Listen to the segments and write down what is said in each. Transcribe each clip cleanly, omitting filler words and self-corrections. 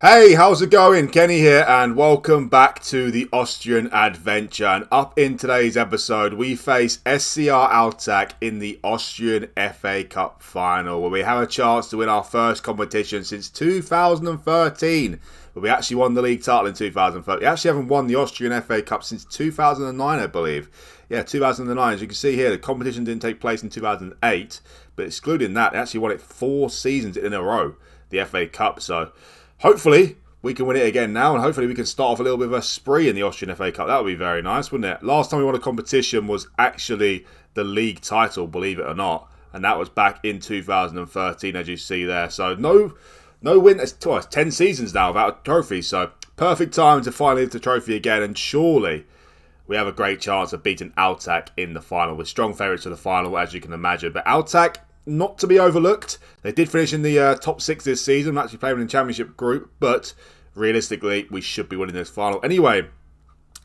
Hey, how's it going? Kenny here, and welcome back to the Austrian Adventure. And up in today's episode, we face SCR Altach in the Austrian FA Cup final, where we have a chance to win our first competition since 2013. But we actually won the league title in 2013. We actually haven't won the Austrian FA Cup since 2009, I believe. Yeah, 2009. As you can see here, the competition didn't take place in 2008, but excluding that, they actually won it 4 seasons in a row, the FA Cup. So hopefully, we can win it again now, and hopefully we can start off a little bit of a spree in the Austrian FA Cup. That would be very nice, wouldn't it? Last time we won a competition was actually the league title, believe it or not, and that was back in 2013, as you see there. So no win. It's 10 seasons now without a trophy, so perfect time to finally lift the trophy again, and surely we have a great chance of beating Altach in the final. We're strong favourites for the final, as you can imagine. But Altach, not to be overlooked. They did finish in the top 6 this season, actually playing in the championship group, but realistically, we should be winning this final. Anyway,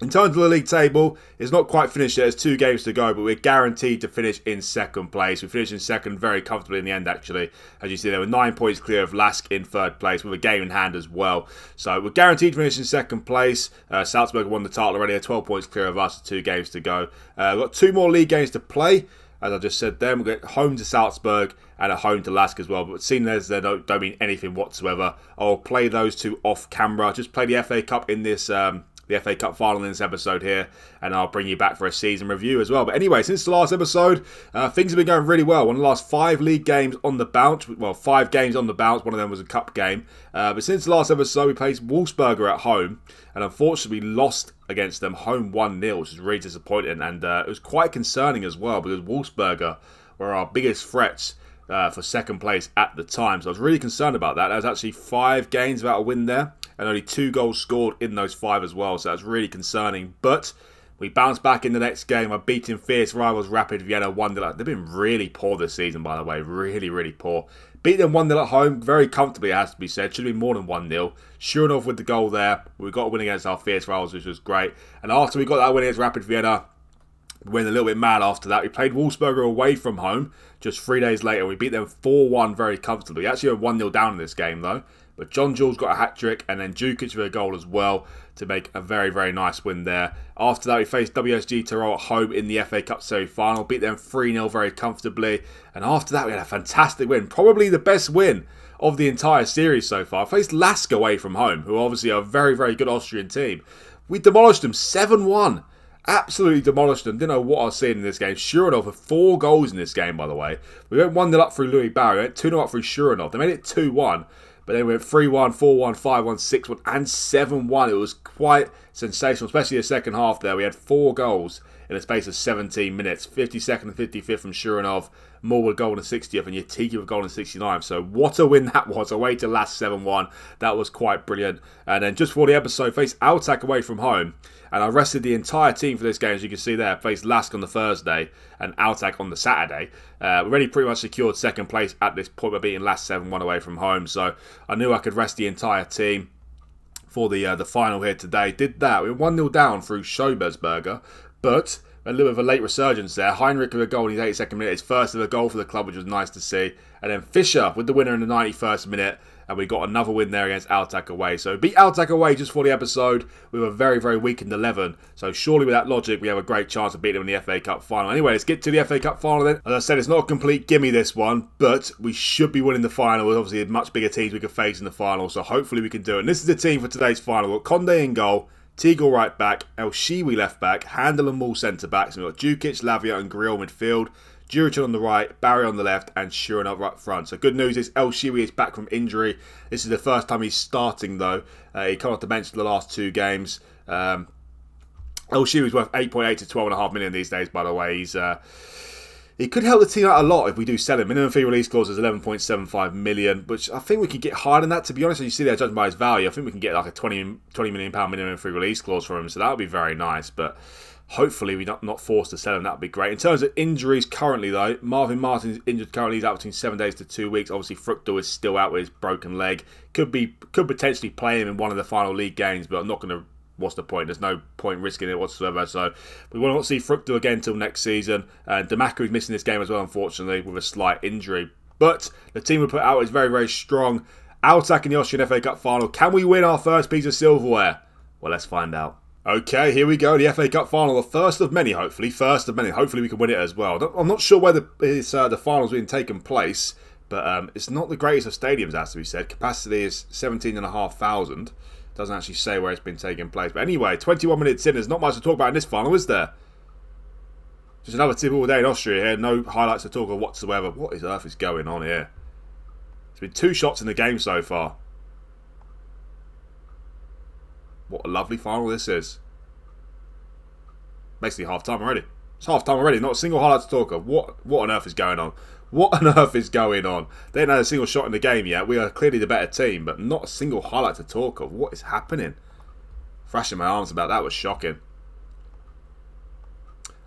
in terms of the league table, it's not quite finished yet. There's 2 games to go, but we're guaranteed to finish in second place. We finished in second very comfortably in the end, actually. As you see, there were 9 points clear of Lask in third place with a game in hand as well. So we're guaranteed to finish in second place. Salzburg won the title already. They're 12 points clear of us, 2 games to go. We've got 2 more league games to play. As I just said then, we'll get home to Salzburg and at home to Lask as well. But seeing as they don't mean anything whatsoever, I'll play those 2 off camera. Just play the FA Cup in this the FA Cup final in this episode here, and I'll bring you back for a season review as well. But anyway, since the last episode, things have been going really well. One of the last 5 league games on the bounce. Well, 5 games on the bounce. One of them was a cup game. But since the last episode, we played Wolfsberger at home, and unfortunately we lost against them home 1-0, which is really disappointing. And it was quite concerning as well, because Wolfsberger were our biggest threats for second place at the time. So I was really concerned about that. There was actually 5 games without a win there, and only 2 goals scored in those 5 as well. So that's really concerning. But we bounced back in the next game by beating fierce rivals Rapid Vienna 1-0. They've been really poor this season, by the way. Really, really poor. Beat them 1-0 at home, very comfortably, it has to be said. Should have been more than 1-0. Sure enough, with the goal there, we got a win against our fierce rivals, which was great. And after we got that win against Rapid Vienna, we went a little bit mad after that. We played Wolfsberger away from home just 3 days later. We beat them 4-1 very comfortably. We actually were 1-0 down in this game, though. But John Jules got a hat-trick, and then Djukic with a goal as well to make a very, very nice win there. After that, we faced WSG Tirol at home in the FA Cup semi-final. Beat them 3-0 very comfortably. And after that, we had a fantastic win. Probably the best win of the entire series so far. Faced Lask away from home, who obviously are a very, very good Austrian team. We demolished them 7-1. Absolutely demolished them. Didn't know what I was seeing in this game. Sure enough, with 4 goals in this game, by the way. We went 1-0 up through Louis Barry. We went 2-0 up through Sure enough. They made it 2-1. But then we went 3-1, 4-1, 5-1, 6-1 and 7-1. It was quite sensational, especially the second half there. We had 4 goals in a space of 17 minutes. 52nd and 55th from Shuranov, Moore with goal in the 60th, and Yatiki with goal in the 69th. So what a win that was. Away to last 7-1. That was quite brilliant. And then just before the episode, faced Altach away from home. And I rested the entire team for this game, as you can see there. Faced Lask on the Thursday and Altach on the Saturday. We already pretty much secured second place at this point by beating Lask 7-1 away from home. So I knew I could rest the entire team for the final here today. Did that. We were 1-0 down through Schobersberger, but a little bit of a late resurgence there. Heinrich with a goal in the 82nd minute. His first ever goal for the club, which was nice to see. And then Fischer with the winner in the 91st minute. And we got another win there against Altach away. So beat Altach away just for the episode. We were very, very weak in 11. So surely with that logic, we have a great chance of beating them in the FA Cup final. Anyway, let's get to the FA Cup final then. As I said, it's not a complete gimme this one, but we should be winning the final. With obviously much bigger teams we could face in the final. So hopefully we can do it. And this is the team for today's final. We've got Conde in goal, Teagle right back, El Shiwi left back, Handel and Moore centre backs. And we've got Djukic, Lavia and Grill midfield. Juricin on the right, Barry on the left, and Shuranov up front. So good news is El Shiwi is back from injury. This is the first time he's starting though. He came off the bench for the last 2 games. El Shiwi is worth 8.8 to 12.5 million these days, by the way. He could help the team out a lot if we do sell him. Minimum fee release clause is 11.75 million, which I think we could get higher than that, to be honest. As you see there, judging by his value, I think we can get like a £20 million minimum fee release clause for him. So that would be very nice. But hopefully we're not forced to sell him. That would be great. In terms of injuries currently, though, Marvin Martin's injured currently. He's out between 7 days to 2 weeks. Obviously, Fructo is still out with his broken leg. Could potentially play him in one of the final league games, but I'm not going to. What's the point? There's no point risking it whatsoever. So we will not see Fructo again until next season. Damaku is missing this game as well, unfortunately, with a slight injury. But the team we put out is very, very strong. Altach in the Austrian FA Cup final. Can we win our first piece of silverware? Well, let's find out. Okay, here we go. The FA Cup final. The first of many, hopefully. First of many. Hopefully we can win it as well. I'm not sure where the final's been taken place, but it's not the greatest of stadiums, as to be said. Capacity is 17,500. Doesn't actually say where it's been taking place. But anyway, 21 minutes in. There's not much to talk about in this final, is there? Just another typical day in Austria here. No highlights to talk of whatsoever. What on earth is going on here? There's been 2 shots in the game so far. What a lovely final this is. Basically half-time already. It's half-time already. Not a single highlight to talk of. What on earth is going on? What on earth is going on? They haven't had a single shot in the game yet. We are clearly the better team, but not a single highlight to talk of. What is happening? Thrashing my arms about that was shocking.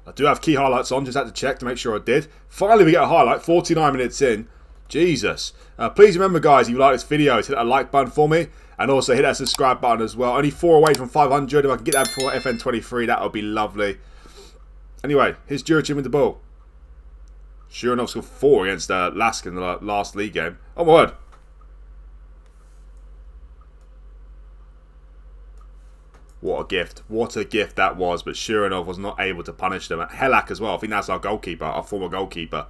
I do have key highlights on. Just had to check to make sure I did. Finally, we get a highlight. 49 minutes in. Jesus. Please remember, guys, if you like this video, to hit that like button for me. And also hit that subscribe button as well. Only 4 away from 500. If I can get that before FN23, that would be lovely. Anyway, here's Juricin with the ball. Sure enough, scored 4 against Lask in the last league game. Oh my word. What a gift. What a gift that was. But Shuranov was not able to punish them. Helak as well. I think that's our goalkeeper, our former goalkeeper.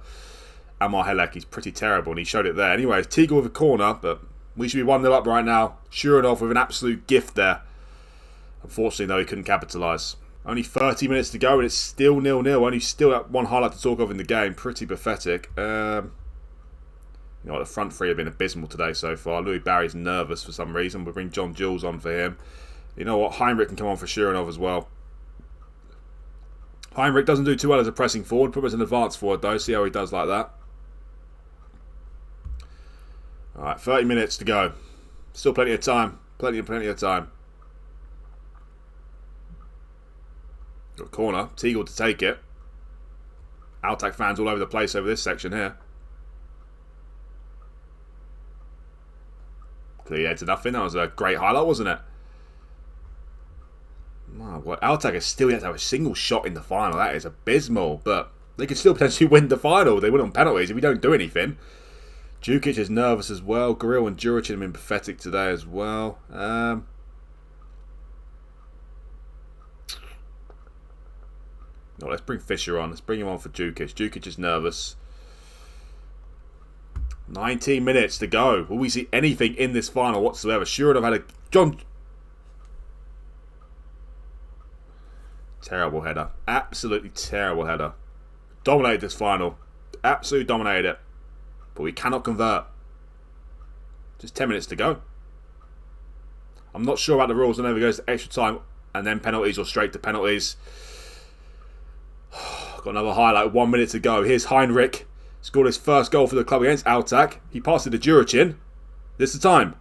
Amar Helak, he's pretty terrible and he showed it there. Anyway, Tegel with a corner, but we should be 1-0 up right now. Shuranov with an absolute gift there. Unfortunately, though, he couldn't capitalise. Only 30 minutes to go and it's still 0-0. Only still that one highlight to talk of in the game. Pretty pathetic. You know, the front three have been abysmal today so far. Louis Barry's nervous for some reason. We'll bring John Jules on for him. You know what? Heinrich can come on for Shuranov as well. Heinrich doesn't do too well as a pressing forward. Put him as an advanced forward though. See how he does like that. Alright, 30 minutes to go. Still plenty of time. Plenty of time. Got a corner. Tegel to take it. Altach fans all over the place over this section here. Clear head to nothing. That was a great highlight, wasn't it? Wow, well, Altach has still yet to have a single shot in the final. That is abysmal. But they could still potentially win the final. They win on penalties if we don't do anything. Djukic is nervous as well. Grill and Juricin have been pathetic today as well. No, let's bring Fisher on. Let's bring him on for Djukic. Djukic is nervous. 19 minutes to go. Will we see anything in this final whatsoever? Sure, I've had a... Terrible header. Absolutely terrible header. Dominated this final. Absolutely dominated it. But we cannot convert. Just 10 minutes to go. I'm not sure about the rules. I know it goes to extra time and then penalties or straight to penalties. Got another highlight. 1 minute to go. Here's Heinrich. Scored his first goal for the club against Altach. He passed it to Juricin. This is the time.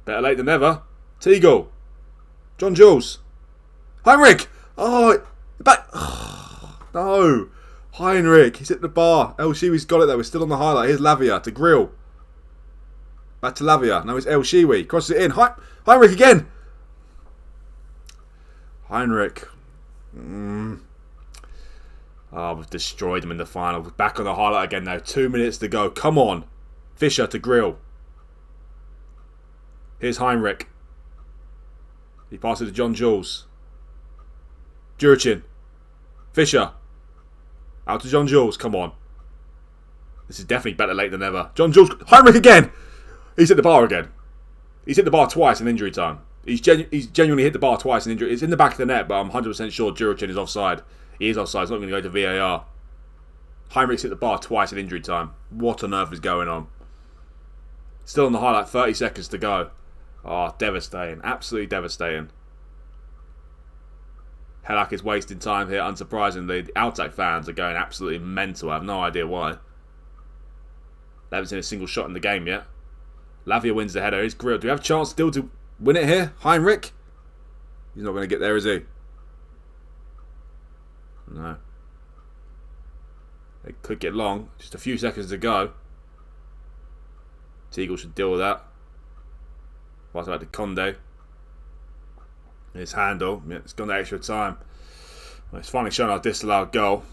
Better late than never. Tegel. John Jules. Heinrich. Oh, back. Oh, no. Heinrich. He's hit the bar. El Shiwi's got it though. We're still on the highlight. Here's Lavia to Grill. Back to Lavia. Now it's El Shiwi. Crosses it in. Heinrich again. Heinrich. Oh, we've destroyed him in the final. We're back on the highlight again now. 2 minutes to go. Come on. Fischer to Grill. Here's Heinrich. He passes to John Jules. Juricin. Fischer. Out to John Jules. Come on. This is definitely better late than never. John Jules. Heinrich again. He's hit the bar again. He's hit the bar twice in injury time. He's genuinely hit the bar twice in injury. It's in the back of the net, but I'm 100% sure Juricin is offside. He is offside. He's not going to go to VAR. Heinrich's hit the bar twice in injury time. What on earth is going on? Still on the highlight. 30 seconds to go. Oh, devastating. Absolutely devastating. Helak is wasting time here, unsurprisingly. The Altach fans are going absolutely mental. I have no idea why. They haven't seen a single shot in the game yet. Lavia wins the header. Here's Grill. Do we have a chance still to win it here? Heinrich? He's not going to get there, is he? No. It could get long. Just a few seconds to go. Tegel should deal with that. Pass back to Conde. His handle. Yeah, it's gone to extra time. Well, it's finally shown our disallowed goal.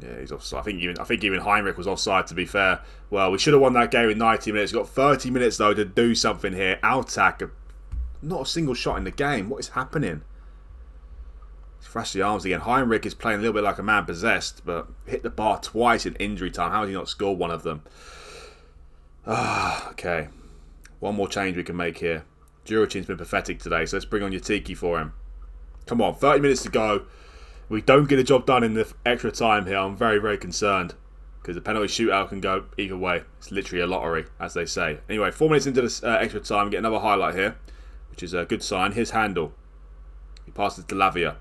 Yeah, he's offside. I think even Heinrich was offside, to be fair. Well, we should have won that game in 90 minutes. We've got 30 minutes, though, to do something here. Altach, not a single shot in the game. What is happening? He's thrashed the arms again. Heinrich is playing a little bit like a man possessed, but hit the bar twice in injury time. How has he not scored one of them? Okay. One more change we can make here. Jurichin's been pathetic today, so let's bring on Yatiki for him. Come on, 30 minutes to go. We don't get the job done in the extra time here. I'm very, very concerned because the penalty shootout can go either way. It's literally a lottery, as they say. Anyway, 4 minutes into this extra time, we get another highlight here, which is a good sign. Here's Handel. He passes to Lavia.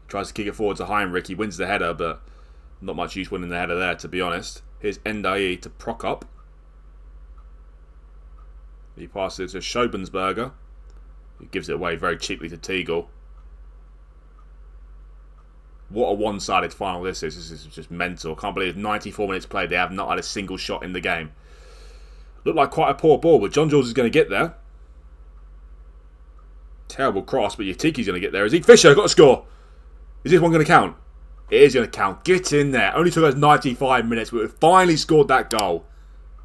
Tries to kick it forward to Heinrich. He wins the header, but not much use winning the header there, to be honest. Here's Ndai to Prokop. He passes to Schobensberger. He gives it away very cheaply to Tegel. What a one-sided final this is. This is just mental. I can't believe 94 minutes played. They have not had a single shot in the game. Looked like quite a poor ball, but John Jules is going to get there. Terrible cross, but Yatiki's going to get there. Is he? Fisher got to score. Is this one going to count? It is going to count. Get in there. Only took us 95 minutes, but we've finally scored that goal.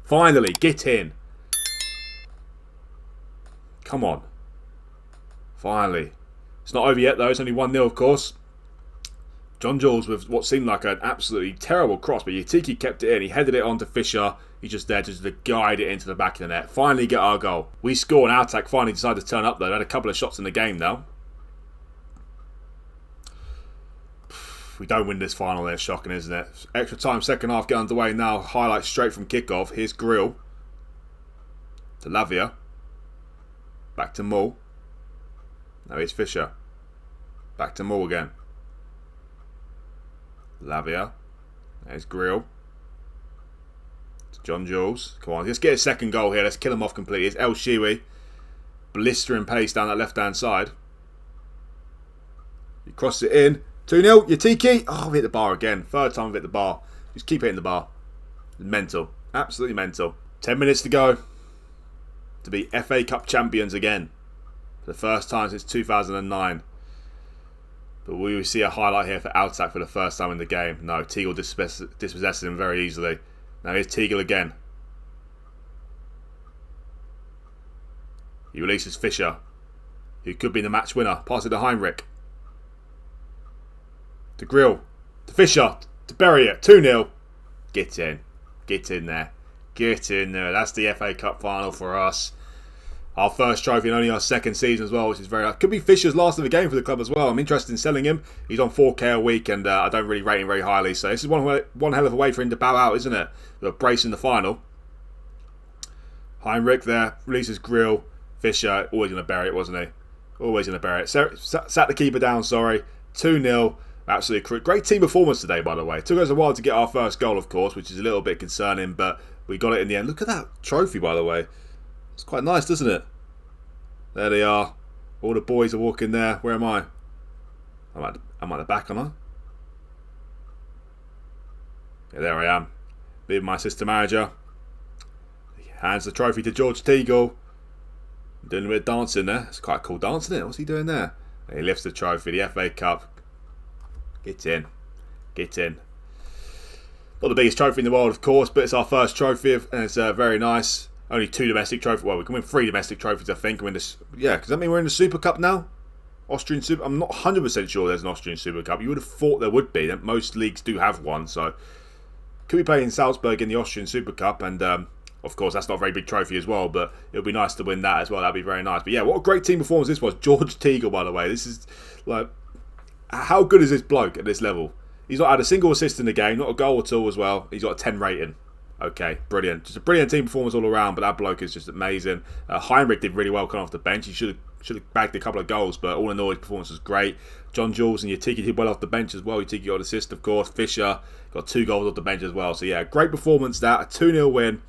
Finally, get in. Come on. Finally. It's not over yet, though. It's only 1-0, of course. John Jules with what seemed like an absolutely terrible cross, but Yatiki kept it in. He headed it on to Fisher. He's just there just to guide it into the back of the net. Finally get our goal. We score and Altach finally decided to turn up, though. They had a couple of shots in the game, though. If we don't win this final, it's shocking, isn't it? Extra time, second half, get underway now. Highlight straight from kickoff. Here's Grill. To Lavia. Back to Mull. Now here's Fisher. Back to Mull again. Lavia. There's Grill. It's John Jules. Come on, let's get a second goal here. Let's kill him off completely. It's El Shiwi. Blistering pace down that left-hand side. He crosses it in. 2-0. Yatiki. Oh, we hit the bar again. Third time we've hit the bar. Just keep hitting the bar. Mental. Absolutely mental. 10 minutes to go to be FA Cup champions again. For the first time since 2009. But we will see a highlight here for Altach for the first time in the game. No, Tegel dispossesses him very easily. Now here's Tegel again. He releases Fisher, who could be the match winner. Pass it to Heinrich. To Grill. To Fisher. To bury it. 2-0. Get in. Get in there. Get in there. That's the FA Cup final for us. Our first trophy and only our second season as well, which is very... Could be Fisher's last of the game for the club as well. I'm interested in selling him. He's on 4k a week and I don't really rate him very highly. So this is one hell of a way for him to bow out, isn't it? The brace in the final. Heinrich there. Releases Grill. Fisher. Always going to bury it, wasn't he? Always going to bury it. Sat the keeper down, sorry. 2-0. Absolutely great team performance today, by the way. It took us a while to get our first goal, of course, which is a little bit concerning, but we got it in the end. Look at that trophy, by the way. It's quite nice, doesn't it? There they are. All the boys are walking there. Where am I? I'm at the back, am I? Yeah, there I am. Being my assistant manager. He hands the trophy to George Tegel. Doing a bit of dancing there. It's quite a cool dance, isn't it? What's he doing there? He lifts the trophy, the FA Cup. Get in. Get in. Not the biggest trophy in the world, of course, but it's our first trophy, and it's very nice. Only 2 domestic trophies. Well, we can win 3 domestic trophies, I think. Yeah, does that mean we're in the Super Cup now? Austrian Super... I'm not 100% sure there's an Austrian Super Cup. You would have thought there would be. Most leagues do have one, so... Could be playing Salzburg in the Austrian Super Cup, and of course, that's not a very big trophy as well, but it would be nice to win that as well. That'd be very nice. But yeah, what a great team performance this was. George Tegel, by the way. This is, like... How good is this bloke at this level? He's not had a single assist in the game, not a goal at all as well. He's got a 10 rating. Okay, brilliant. Just a brilliant team performance all around, but that bloke is just amazing. Heinrich did really well coming off the bench. He should have bagged a couple of goals, but all in all, his performance was great. John Jules and Yatiki did well off the bench as well. Yatiki got an assist, of course. Fisher got 2 goals off the bench as well. So yeah, great performance that. A 2-0 win.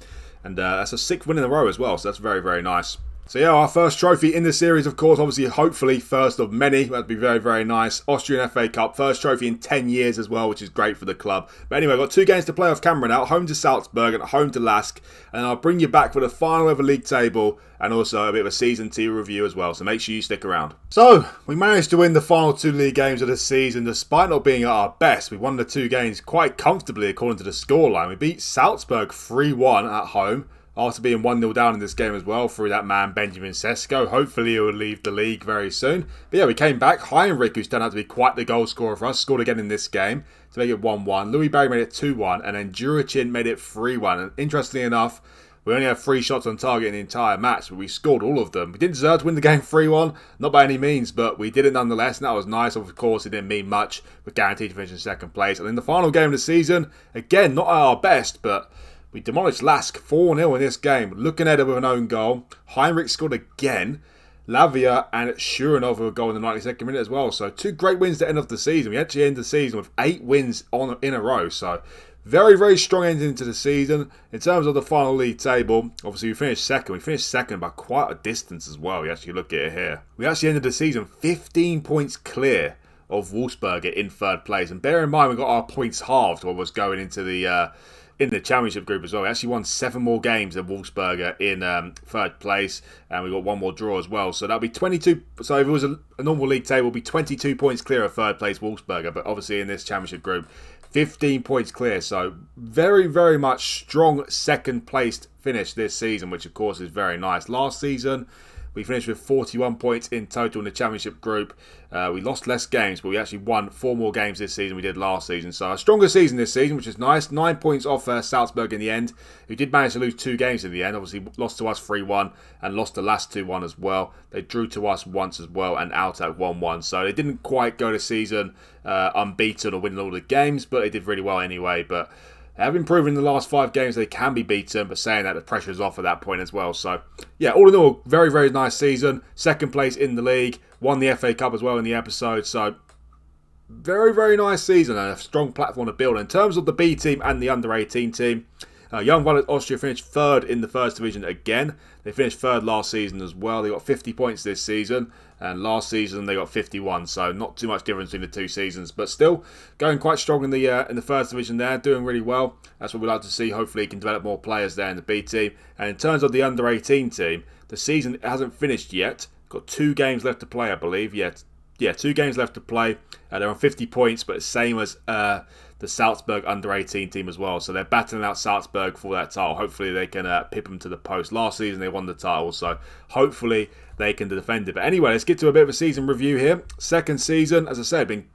And that's a 6th win in a row as well, so that's very, very nice. So yeah, our first trophy in the series, of course, obviously, hopefully, first of many. That'd be very, very nice. Austrian FA Cup, first trophy in 10 years as well, which is great for the club. But anyway, I've got 2 games to play off camera now. Home to Salzburg and home to Lask. And I'll bring you back for the final ever league table and also a bit of a season 2 review as well. So make sure you stick around. So, we managed to win the final 2 league games of the season despite not being at our best. We won the 2 games quite comfortably according to the scoreline. We beat Salzburg 3-1 at home, after being 1-0 down in this game as well through that man Benjamin Sesko. Hopefully he will leave the league very soon. But yeah, we came back. Heinrich, who's turned out to be quite the goal scorer for us, scored again in this game to make it 1-1. Louis Barry made it 2-1, and then Jurichin made it 3-1. And interestingly enough, we only had 3 shots on target in the entire match, but we scored all of them. We didn't deserve to win the game 3-1, not by any means, but we did it nonetheless, and that was nice. Of course, it didn't mean much. We're guaranteed to finish in second place. And in the final game of the season, again, not at our best, but we demolished Lask 4-0 in this game. Looking at it with an own goal. Heinrich scored again. Lavia and Shuranov with a goal in the 92nd minute as well. So 2 great wins to end off the season. We actually ended the season with 8 wins in a row. So very, very strong ending to the season. In terms of the final league table, obviously we finished second. We finished second by quite a distance as well. You actually look at it here. We actually ended the season 15 points clear of Wolfsberger in third place. And bear in mind, we got our points halved when we was going into the in the championship group as well. We actually won 7 more games than Wolfsberger in third place, and we got 1 more draw as well. So that'll be 22. So if it was a normal league table, it would be 22 points clear of third place Wolfsberger. But obviously in this championship group, 15 points clear. So very, very much strong second placed finish this season, which of course is very nice. Last season, we finished with 41 points in total in the championship group. We lost less games, but we actually won 4 more games this season we did last season. So a stronger season this season, which is nice. 9 points off Salzburg in the end, who did manage to lose 2 games in the end. Obviously lost to us 3-1 and lost the last 2-1 as well. They drew to us once as well and Altach 1-1. So they didn't quite go the season unbeaten or winning all the games, but they did really well anyway. But they have been proving in the last 5 games they can be beaten, but saying that the pressure's off at that point as well. So, yeah, all in all, very, very nice season. Second place in the league. Won the FA Cup as well in the episode. So, very, very nice season and a strong platform to build. In terms of the B team and the under-18 team, Young Violet Austria finished 3rd in the first division again. They finished 3rd last season as well. They got 50 points this season, and last season they got 51. So not too much difference between the 2 seasons, but still going quite strong in the first division there, doing really well. That's what we'd like to see. Hopefully, he can develop more players there in the B team. And in terms of the under-18 team, the season hasn't finished yet. Got 2 games left to play, I believe. Yeah, 2 games left to play. They're on 50 points, but same as the Salzburg under-18 team as well. So they're battling out Salzburg for that title. Hopefully they can pip them to the post. Last season they won the title, so hopefully they can defend it. But anyway, let's get to a bit of a season review here. Second season, as I said, been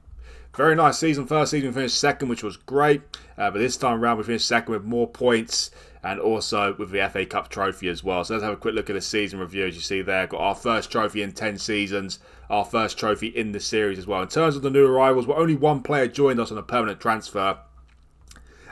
very nice season. First season we finished second, which was great. But this time around we finished second with more points and also with the FA Cup trophy as well. So let's have a quick look at the season review. As you see there, got our first trophy in 10 seasons, our first trophy in the series as well. In terms of the new arrivals, well, only 1 player joined us on a permanent transfer,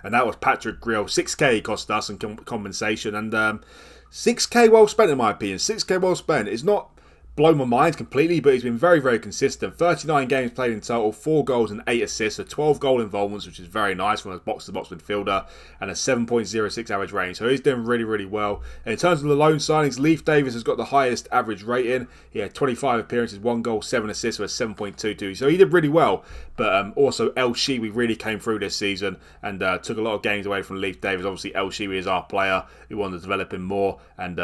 and that was Patrick Grill. 6k he cost us in compensation, and 6k well spent in my opinion. 6k well spent. It's not blown my mind completely, but he's been very, very consistent. 39 games played in total, 4 goals and 8 assists, so 12 goal involvements, which is very nice from a box-to-box midfielder, and a 7.06 average rating. So he's doing really, really well. And in terms of the loan signings, Leif Davis has got the highest average rating. He had 25 appearances, 1 goal, 7 assists, with a 7.22. So he did really well. But also El Shiwi really came through this season and took a lot of games away from Leif Davis. Obviously, El Shiwi is our player. We wanted to develop him more, and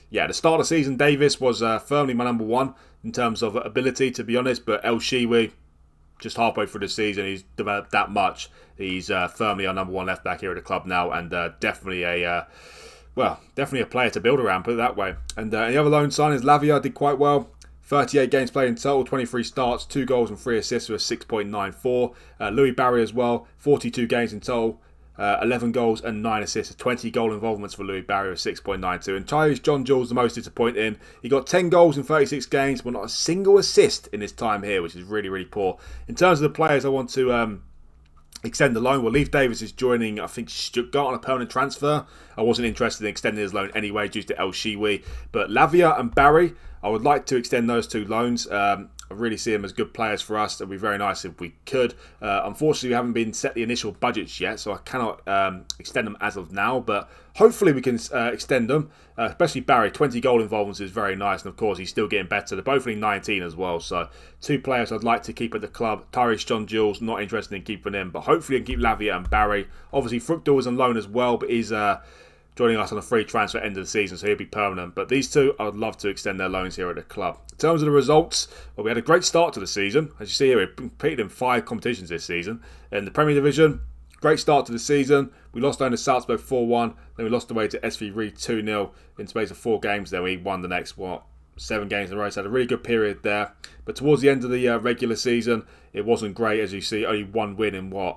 yeah, at the start of the season, Davis was firmly my number 1 in terms of ability, to be honest. But El Shiwi, just halfway through the season, he's developed that much. He's firmly our number 1 left back here at the club now, and definitely a player to build around, put it that way. And the other loan signings, Lavia did quite well. 38 games played in total, 23 starts, 2 goals and 3 assists with a 6.94. Louis Barry as well, 42 games in total. 11 goals and 9 assists, 20 goal involvements for Louis Barry with 6.92. And Tyrese John Jules the most disappointing. He got 10 goals in 36 games, but not a single assist in his time here, which is really, really poor. In terms of the players I want to extend the loan, well, Leif Davis is joining, I think, Stuttgart on a permanent transfer. I wasn't interested in extending his loan anyway due to El Shiwi. But Lavia and Barry, I would like to extend those 2 loans. I really see them as good players for us. It would be very nice if we could. Unfortunately, we haven't been set the initial budgets yet, so I cannot extend them as of now. But hopefully we can extend them, especially Barry. 20 goal involvements is very nice, and of course he's still getting better. They're both only 19 as well, so 2 players I'd like to keep at the club. Tyrese John Jules, not interested in keeping him, but hopefully I can keep Lavia and Barry. Obviously Fructal is on loan as well, but he's joining us on a free transfer at the end of the season, so he'll be permanent. But these two, I would love to extend their loans here at the club. In terms of the results, well, we had a great start to the season. As you see here, we competed in 5 competitions this season. In the Premier Division, great start to the season. We lost down to Salzburg 4-1, then we lost away to SV Ried 2-0 in space of 4 games. Then we won the next, 7 games in a row. So had a really good period there. But towards the end of the regular season, it wasn't great. As you see, only 1 win in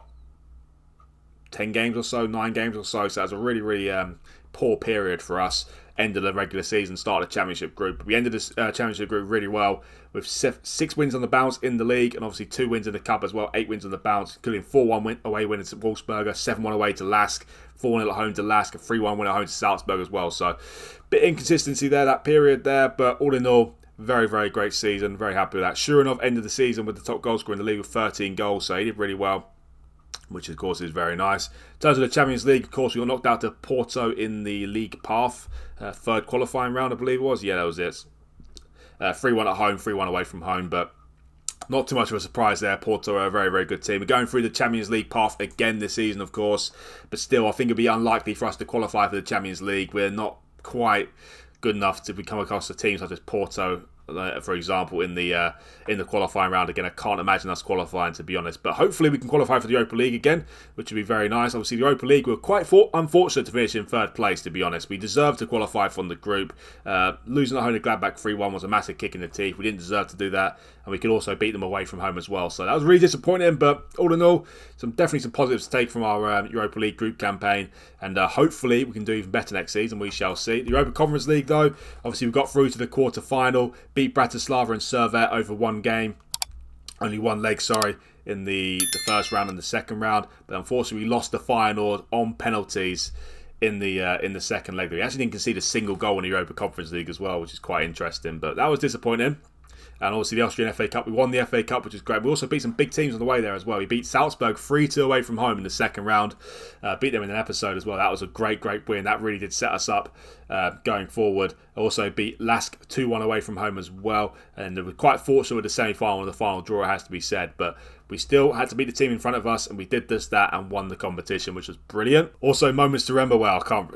10 games or so, 9 games or so. So that was a really, really poor period for us. End of the regular season, start of the championship group. We ended this championship group really well with 6 wins on the bounce in the league and obviously 2 wins in the cup as well, 8 wins on the bounce, including 4-1 away win at Wolfsberger, 7-1 away to Lask, 4-0 at home to Lask, a 3-1 win at home to Salzburg as well. So bit of inconsistency there, that period there, but all in all, very, very great season. Very happy with that. Shuranov ended the season with the top goal scorer in the league with 13 goals, so he did really well, which of course is very nice. In terms of the Champions League, of course, we got knocked out to Porto in the league path. 3rd qualifying round, I believe it was. Yeah, that was it. 3-1 at home, 3-1 away from home, but not too much of a surprise there. Porto are a very, very good team. We're going through the Champions League path again this season, of course, but still, I think it'd be unlikely for us to qualify for the Champions League. We're not quite good enough to come across a team such as Porto, for example, in the qualifying round. Again, I can't imagine us qualifying, to be honest. But hopefully we can qualify for the Europa League again, which would be very nice. Obviously, the Europa League, we were quite unfortunate to finish in 3rd place, to be honest. We deserved to qualify from the group. Losing at home to Gladbach 3-1 was a massive kick in the teeth. We didn't deserve to do that. And we could also beat them away from home as well. So that was really disappointing. But all in all, definitely some positives to take from our Europa League group campaign. And hopefully we can do even better next season. We shall see. The Europa Conference League, though, obviously we got through to the quarter-final. Beat Bratislava and Servet over 1 game. Only 1 leg, in the first round and the second round. But unfortunately, we lost the final on penalties in the second leg. We actually didn't concede a single goal in the Europa Conference League as well, which is quite interesting. But that was disappointing. And obviously the Austrian FA Cup, we won the FA Cup, which is great. We also beat some big teams on the way there as well. We beat Salzburg 3-2 away from home in the second round. Beat them in an episode as well. That was a great, great win. That really did set us up going forward. Also beat Lask 2-1 away from home as well. And we were quite fortunate with the semi-final and the final draw, it has to be said. But we still had to beat the team in front of us, and we did just that and won the competition, which was brilliant. Also, moments to remember. Well, I can't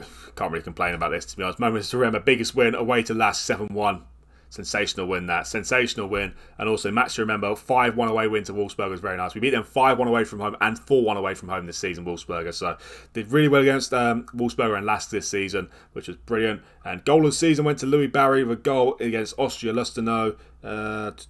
really complain about this, to be honest. Moments to remember. Biggest win away to Lask 7-1. Sensational win, that. Sensational win. And also, match to remember, 5-1 away win to Wolfsberger was very nice. We beat them 5-1 away from home and 4-1 away from home this season, Wolfsberger. So, did really well against Wolfsberger and Lask this season, which was brilliant. And goal of the season went to Louis Barry with a goal against Austria Lustenau.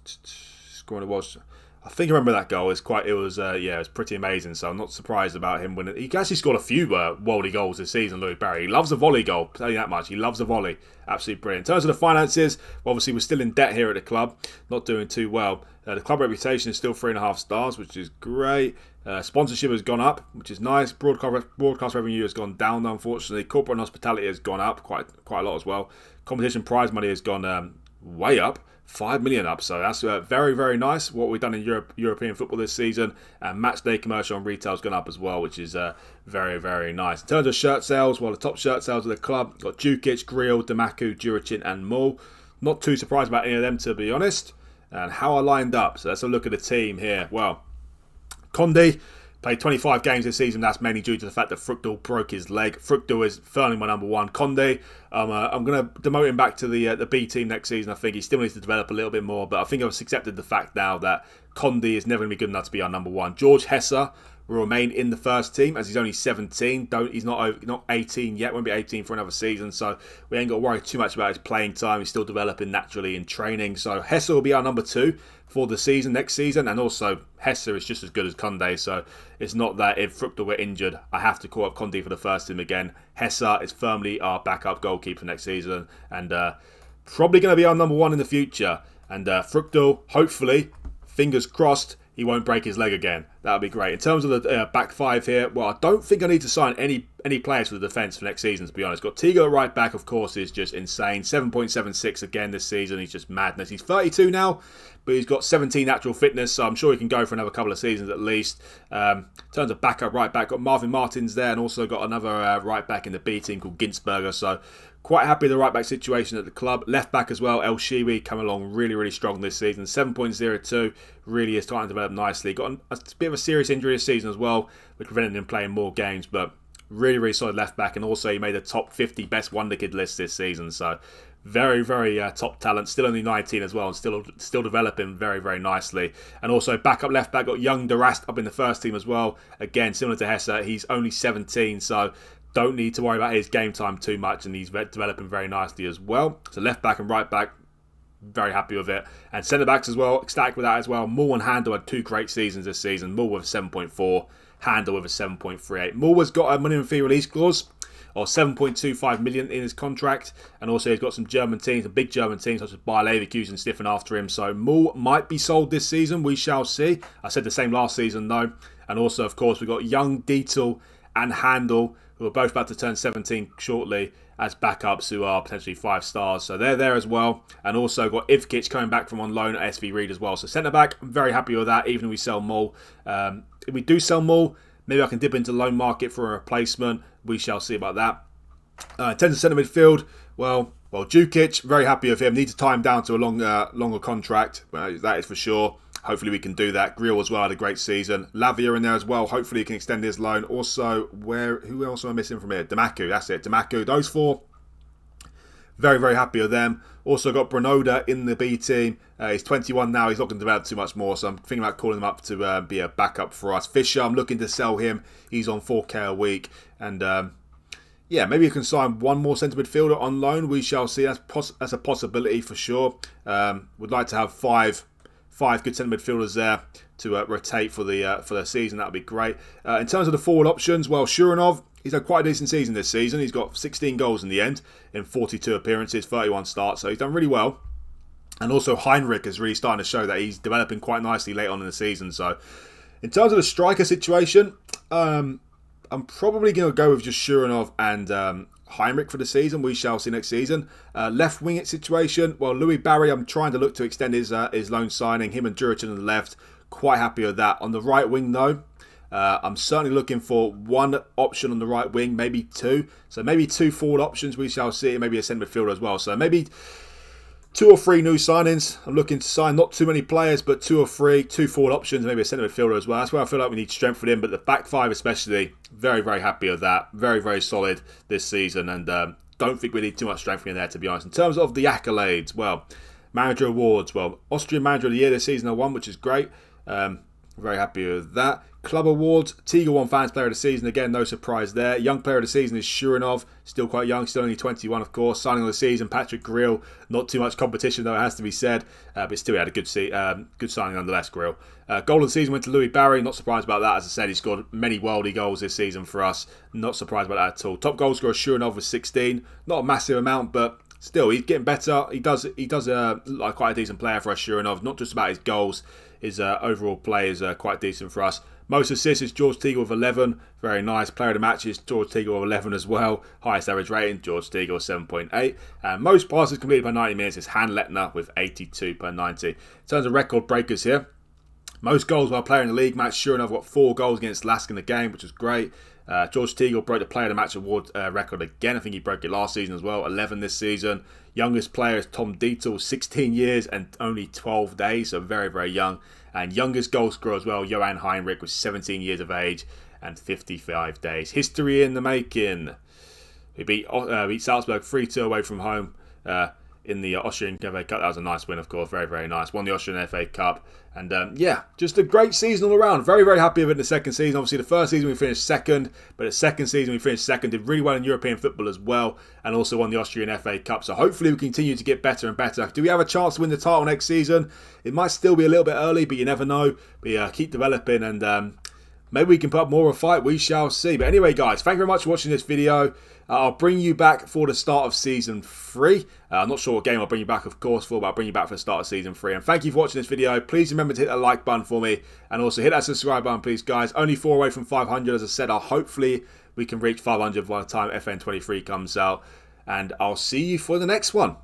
Scoring was... I think I remember that goal. It was pretty amazing. So I'm not surprised about him winning. He actually scored a few volley goals this season, Louis Barry. He loves a volley goal, I'll tell you that much. He loves a volley. Absolutely brilliant. In terms of the finances, obviously we're still in debt here at the club. Not doing too well. The club reputation is still 3.5 stars, which is great. Sponsorship has gone up, which is nice. Broadcast revenue has gone down, unfortunately. Corporate and hospitality has gone up quite a lot as well. Competition prize money has gone way up. 5 million up, so that's very, very nice what we've done in European football this season. And match day commercial and retail has gone up as well, which is very, very nice. In terms of shirt sales, well, the top shirt sales of the club got Djukic, Grill, Damaku, Juricin and Mull. Not too surprised about any of them, to be honest. And how I lined up, so let's have a look at the team here. Well, Conde played 25 games this season. That's mainly due to the fact that Fructal broke his leg. Fructal is firmly my number 1. Conde, I'm going to demote him back to the B team next season. I think he still needs to develop a little bit more, but I think I've accepted the fact now that Conde is never going to be good enough to be our number 1. George Hesse will remain in the first team as he's only 17. He's not 18 yet. Won't be 18 for another season, so we ain't got to worry too much about his playing time. He's still developing naturally in training. So Hesse will be our number 2 for the season, next season, and also Hesse is just as good as Conde, so it's not that if Fructal were injured, I have to call up Conde for the first team again. Hesse is firmly our backup goalkeeper next season, and probably going to be our number 1 in the future. And Fructal, hopefully, fingers crossed, he won't break his leg again. That would be great. In terms of the back five here, well, I don't think I need to sign any players for the defence for next season, to be honest. Got Tigo at right back, of course, is just insane. 7.76 again this season. He's just madness. He's 32 now, but he's got 17 natural fitness, so I'm sure he can go for another couple of seasons at least. In terms of backup right back, got Marvin Martins there, and also got another right back in the B team called Ginsberger. So quite happy with the right back situation at the club. Left back as well, El Shiwi coming along really strong this season. 7.02, really is starting to develop nicely. Got a bit of a serious injury this season as well, which prevented him playing more games, but really solid left back. And also he made the top 50 best wonder kid list this season. So very top talent. Still only 19 as well, and still developing very nicely. And also backup left back, got young Durast up in the first team as well. Again, similar to Hesse, he's only 17, so don't need to worry about his game time too much, and he's developing very nicely as well. So left back and right back, very happy with it. And centre backs as well, ecstatic with that as well. Mull and Handel had 2 great seasons this season. Mull with a 7.4, Handel with a 7.38. Mull has got a minimum fee release clause of 7.25 million in his contract, and also he's got some German teams, some big German teams such as Bayer Leverkusen sniffing after him. So Mull might be sold this season. We shall see. I said the same last season though. And also, of course, we've got young Dietl and Handel, who are both about to turn 17 shortly, as backups who are potentially 5 stars. So they're there as well. And also got Ivkic coming back from on loan at SV Reed as well. So centre-back, I'm very happy with that, even if we sell Mull. If we do sell Mull, maybe I can dip into the loan market for a replacement. We shall see about that. In terms of centre midfield, well, Djukic, very happy with him. Need to tie him down to a longer contract. That is for sure. Hopefully we can do that. Grill as well had a great season. Lavia in there as well. Hopefully he can extend his loan. Also, who else am I missing from here? Damaku, that's it. Damaku, those 4. Very happy with them. Also got Branoda in the B team. He's 21 now. He's not going to develop too much more, so I'm thinking about calling him up to be a backup for us. Fischer, I'm looking to sell him. He's on 4k a week. And yeah, maybe you can sign one more centre midfielder on loan. We shall see. That's a possibility for sure. Would like to have 5 good centre midfielders there to rotate for the season. That would be great. In terms of the forward options, well, Shuranov, he's had quite a decent season this season. He's got 16 goals in the end in 42 appearances, 31 starts, so he's done really well. And also Heinrich is really starting to show that he's developing quite nicely late on in the season. So in terms of the striker situation, I'm probably going to go with just Shuranov and Heinrich for the season. We shall see next season. Left wing situation, well, Louis Barry, I'm trying to look to extend his loan signing. Him and Jurichin on the left, quite happy with that. On the right wing though, I'm certainly looking for one option on the right wing, maybe 2. So maybe 2 forward options. We shall see. Maybe a centre midfielder as well. So maybe 2 or 3 new signings. I'm looking to sign not too many players, but 2 or 3, 2 forward options, maybe a centre midfielder as well. That's where I feel like we need strength for him. But the back 5 especially, very happy with that. Very solid this season, and don't think we need too much strength in there, to be honest. In terms of the accolades, well, manager awards, well, Austrian Manager of the Year this season I won, which is great. Very happy with that. Club awards, Tiga won Fans Player of the Season. Again, no surprise there. Young Player of the Season is Shuranov. Still quite young, still only 21, of course. Signing of the season, Patrick Grill. Not too much competition, though, it has to be said. But still, he had a good signing nonetheless, Grill. Goal of the season went to Louis Barry. Not surprised about that. As I said, he scored many worldy goals this season for us. Not surprised about that at all. Top goal scorer, Shuranov, with 16. Not a massive amount, but still, he's getting better. He does look like quite a decent player for us, Shuranov. Not just about his goals. His overall play is quite decent for us. Most assists is George Teagle with 11. Very nice. Player of the match is George Teagle with 11 as well. Highest average rating, George Teagle 7.8. And most passes completed per 90 minutes is Han Lettner with 82 per 90. In terms of record breakers here, most goals by a player in the league match. Sure enough, got 4 goals against Lask in the game, which was great. George Teagle broke the Player of the Match award record again. I think he broke it last season as well. 11 this season. Youngest player is Tom Dietl, 16 years and only 12 days, so very young. And youngest goal scorer as well, Johan Heinrich, was 17 years of age and 55 days. History in the making. He beat Salzburg 3-2 away from home in the Austrian FA Cup. That was a nice win, of course. Very nice. Won the Austrian FA Cup. And yeah, just a great season all around. Very happy with it in the second season. Obviously, the first season we finished second, but the second season we finished second. Did really well in European football as well, and also won the Austrian FA Cup. So hopefully we continue to get better and better. Do we have a chance to win the title next season? It might still be a little bit early, but you never know. But keep developing, and maybe we can put up more of a fight. We shall see. But anyway, guys, thank you very much for watching this video. I'll bring you back for the start of Season 3. I'm not sure what game I'll bring you back, of course, for, but I'll bring you back for the start of Season 3. And thank you for watching this video. Please remember to hit that like button for me. And also hit that subscribe button, please, guys. Only 4 away from 500. As I said, hopefully we can reach 500 by the time FN23 comes out. And I'll see you for the next one.